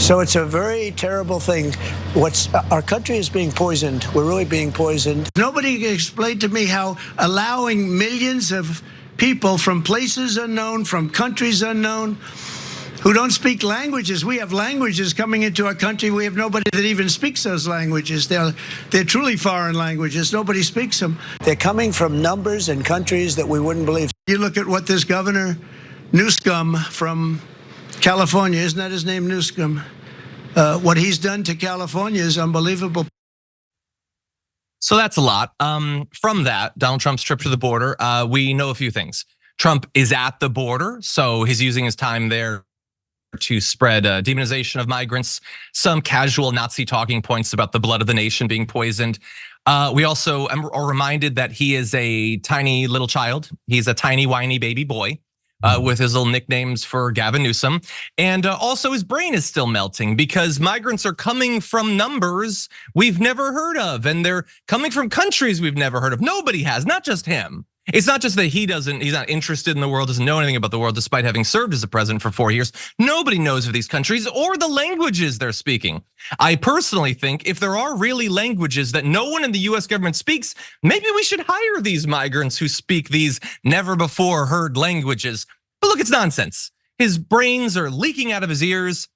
So it's a very terrible thing. Our country is being poisoned. We're really being poisoned. Nobody can explain to me how allowing millions of people from places unknown, from countries unknown, who don't speak languages. We have languages coming into our country. We have nobody that even speaks those languages. They're truly foreign languages. Nobody speaks them. They're coming from numbers and countries that we wouldn't believe. You look at what this governor Newscomb from California, isn't that his name, Newscomb? What he's done to California is unbelievable. So that's a lot. From that, Donald Trump's trip to the border, we know a few things. Trump is at the border, so he's using his time there to spread demonization of migrants, some casual Nazi talking points about the blood of the nation being poisoned. We also are reminded that he is a tiny little child. He's a tiny whiny baby boy with his little nicknames for Gavin Newsom. And also his brain is still melting because migrants are coming from numbers we've never heard of. And they're coming from countries we've never heard of. Nobody has, not just him. It's not just that he's not interested in the world, doesn't know anything about the world despite having served as a president for 4 years. Nobody knows of these countries or the languages they're speaking. I personally think if there are really languages that no one in the US government speaks, maybe we should hire these migrants who speak these never before heard languages. But look, it's nonsense. His brains are leaking out of his ears.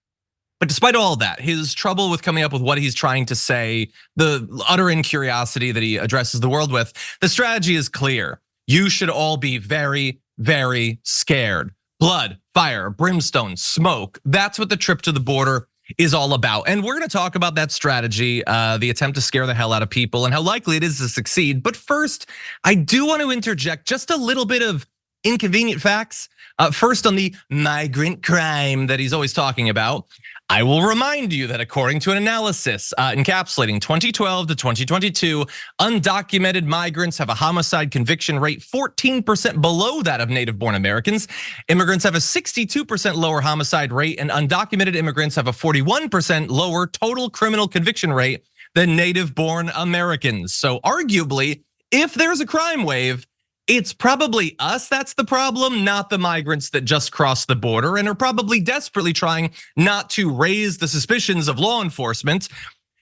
But despite all that, his trouble with coming up with what he's trying to say, the utter incuriosity that he addresses the world with, the strategy is clear. You should all be very, very scared. Blood, fire, brimstone, smoke. That's what the trip to the border is all about. And we're gonna talk about that strategy, the attempt to scare the hell out of people and how likely it is to succeed. But first, I do want to interject just a little bit of inconvenient facts. First on the migrant crime that he's always talking about. I will remind you that according to an analysis encapsulating 2012 to 2022, undocumented migrants have a homicide conviction rate 14% below that of native-born Americans. Immigrants have a 62% lower homicide rate, and undocumented immigrants have a 41% lower total criminal conviction rate than native-born Americans. So arguably, if there's a crime wave, it's probably us that's the problem, not the migrants that just crossed the border and are probably desperately trying not to raise the suspicions of law enforcement.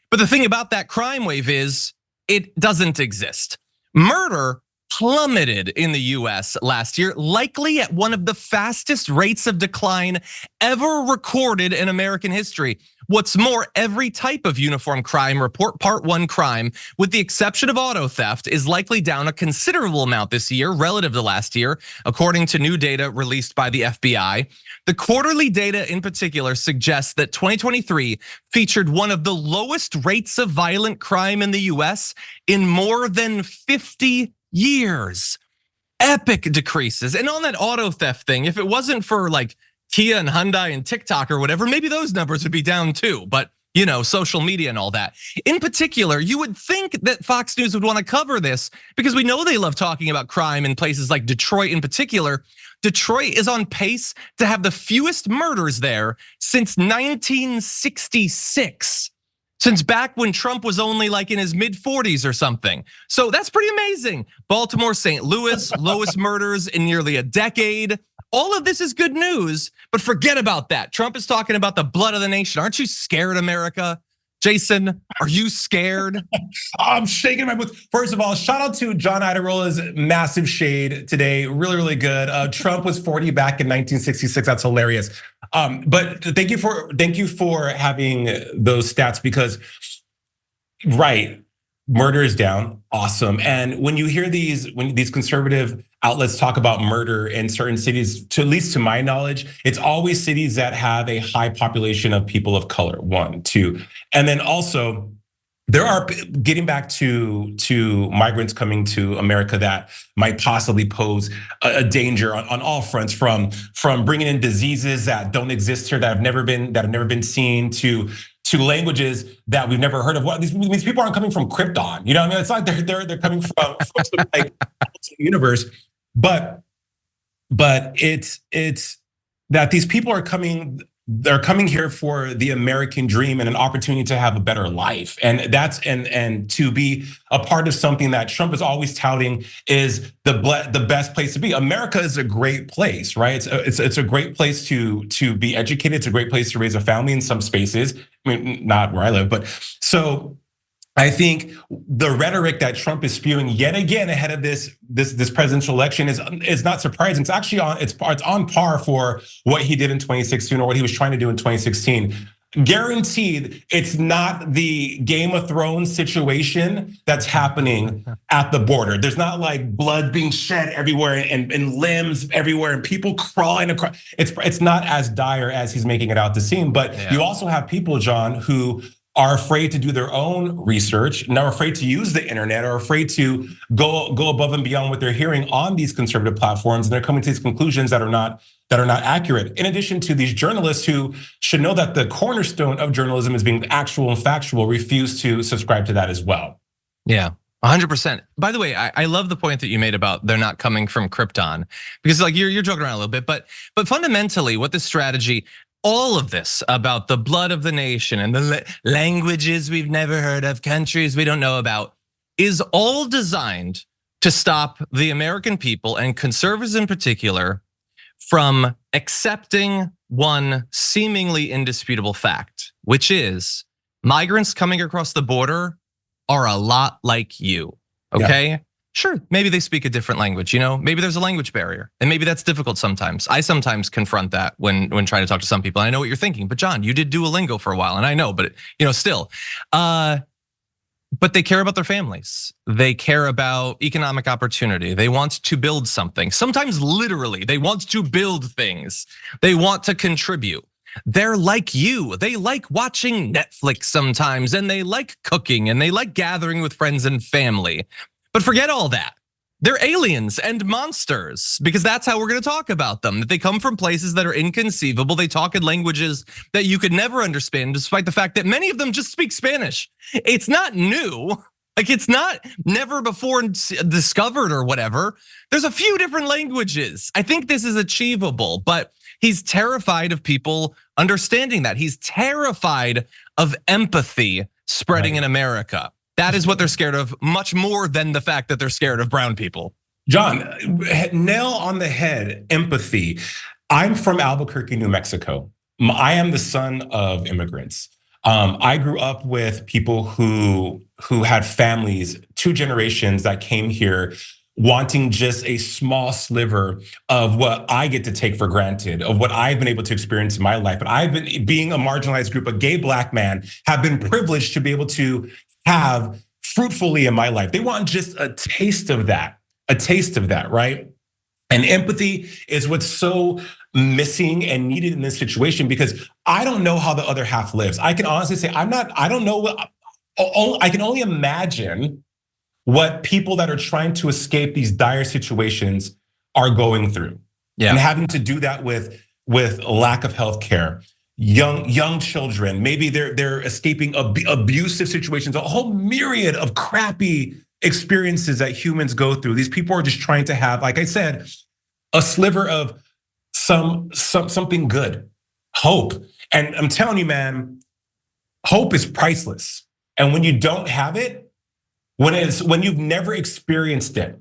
But the thing about that crime wave is it doesn't exist. Murder plummeted in the US last year, likely at one of the fastest rates of decline ever recorded in American history. What's more, every type of uniform crime report part 1 crime, with the exception of auto theft, is likely down a considerable amount this year relative to last year, according to new data released by the FBI. The quarterly data in particular suggests that 2023 featured one of the lowest rates of violent crime in the US in more than 50 years. Epic decreases. And on that auto theft thing, if it wasn't for like Kia and Hyundai and TikTok or whatever, maybe those numbers would be down too. But social media and all that. In particular, you would think that Fox News would want to cover this because we know they love talking about crime in places like Detroit in particular. Detroit is on pace to have the fewest murders there since 1966. Since back when Trump was only like in his mid 40s or something. So that's pretty amazing. Baltimore, St. Louis, lowest murders in nearly a decade. All of this is good news, but forget about that. Trump is talking about the blood of the nation. Aren't you scared, America? Jason, are you scared? I'm shaking my boots. First of all, shout out to John Iadarola's massive shade today. Really, really good. Trump was 40 back in 1966. That's hilarious. But thank you for having those stats because, right, murder is down. Awesome. And when you hear these conservative outlets talk about murder in certain cities, at least to my knowledge, it's always cities that have a high population of people of color, 1, 2. And then also, there are, getting back to migrants coming to America that might possibly pose a danger on all fronts, from bringing in diseases that don't exist here, that have never been seen, to languages that we've never heard of. What these people aren't coming from Krypton, you know what I mean? It's like they're coming from some like universe, but it's that these people are coming they're coming here for the American dream and an opportunity to have a better life. And that's and to be a part of something that Trump is always touting is the best place to be. America is a great place, right? It's a great place to be educated. It's a great place to raise a family in some spaces. I mean, not where I live, but so I think the rhetoric that Trump is spewing yet again ahead of this presidential election is not surprising. It's actually it's on par for what he did in 2016 or what he was trying to do in 2016. Guaranteed, it's not the Game of Thrones situation that's happening at the border. There's not like blood being shed everywhere and limbs everywhere and people crawling across. It's not as dire as he's making it out to seem. But you also have people, John, who are afraid to do their own research, and are afraid to use the internet, are afraid to go above and beyond what they're hearing on these conservative platforms, and they're coming to these conclusions that are not accurate. In addition to these journalists who should know that the cornerstone of journalism is being actual and factual, refuse to subscribe to that as well. Yeah. 100%. By the way, I love the point that you made about they're not coming from Krypton, because like you're joking around a little bit, but fundamentally, what this strategy, all of this about the blood of the nation and the languages we've never heard of, countries we don't know about, is all designed to stop the American people and conservatives in particular from accepting one seemingly indisputable fact, which is migrants coming across the border are a lot like you, okay? Yeah. Sure, maybe they speak a different language, maybe there's a language barrier, and maybe that's difficult sometimes. I sometimes confront that when trying to talk to some people. I know what you're thinking, but John, you did Duolingo for a while, and I know, but still. But they care about their families. They care about economic opportunity. They want to build something. Sometimes literally, they want to build things. They want to contribute. They're like you. They like watching Netflix sometimes, and they like cooking, and they like gathering with friends and family. But forget all that. They're aliens and monsters, because that's how we're gonna talk about them. That they come from places that are inconceivable. They talk in languages that you could never understand, despite the fact that many of them just speak Spanish. It's not new. Like, it's not never before discovered or whatever. There's a few different languages. I think this is achievable, but he's terrified of people understanding that. He's terrified of empathy spreading in America. That is what they're scared of, much more than the fact that they're scared of brown people. John, nail on the head, empathy. I'm from Albuquerque, New Mexico. I am the son of immigrants. I grew up with people who had families, 2 generations that came here wanting just a small sliver of what I get to take for granted, of what I've been able to experience in my life. And I've been, being a marginalized group, a gay Black man, have been privileged to be able to have fruitfully in my life. They want just a taste of that, right? And empathy is what's so missing and needed in this situation, because I don't know how the other half lives. I can honestly say I don't know what, I can only imagine what people that are trying to escape these dire situations are going through. Yeah. And having to do that with lack of health care. Young children, maybe they're escaping abusive situations, a whole myriad of crappy experiences that humans go through. These people are just trying to have, like I said, a sliver of something good, hope. And I'm telling you, man, hope is priceless. And when you don't have it, when you've never experienced it,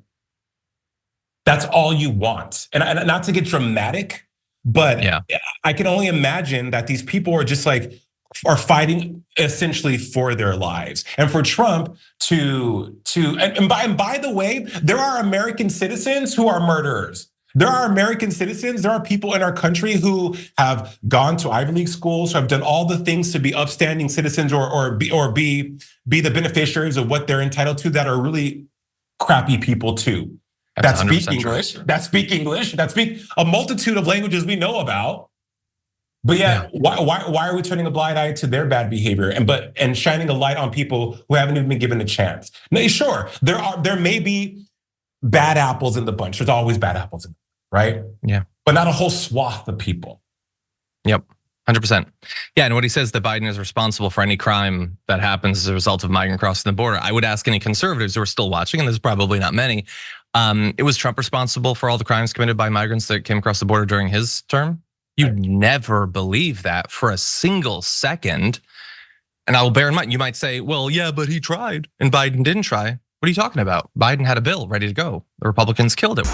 that's all you want. And not to get dramatic, but yeah. I can only imagine that these people are just like, are fighting essentially for their lives. And for Trump and by the way, there are American citizens who are murderers. There are American citizens, there are people in our country who have gone to Ivy League schools, who have done all the things to be upstanding citizens or be the beneficiaries of what they're entitled to, that are really crappy people too. That speak English, that speak a multitude of languages we know about. But yeah, why are we turning a blind eye to their bad behavior and shining a light on people who haven't even been given a chance? Now, sure, there may be bad apples in the bunch. There's always bad apples in the bunch, right? Yeah. But not a whole swath of people. Yep. 100%. Yeah, and what he says that Biden is responsible for any crime that happens as a result of migrant crossing the border. I would ask any conservatives who are still watching, and there's probably not many. It was Trump responsible for all the crimes committed by migrants that came across the border during his term? You'd never believe that for a single second. And I'll bear in mind, you might say, well, yeah, but he tried and Biden didn't try. What are you talking about? Biden had a bill ready to go. The Republicans killed it.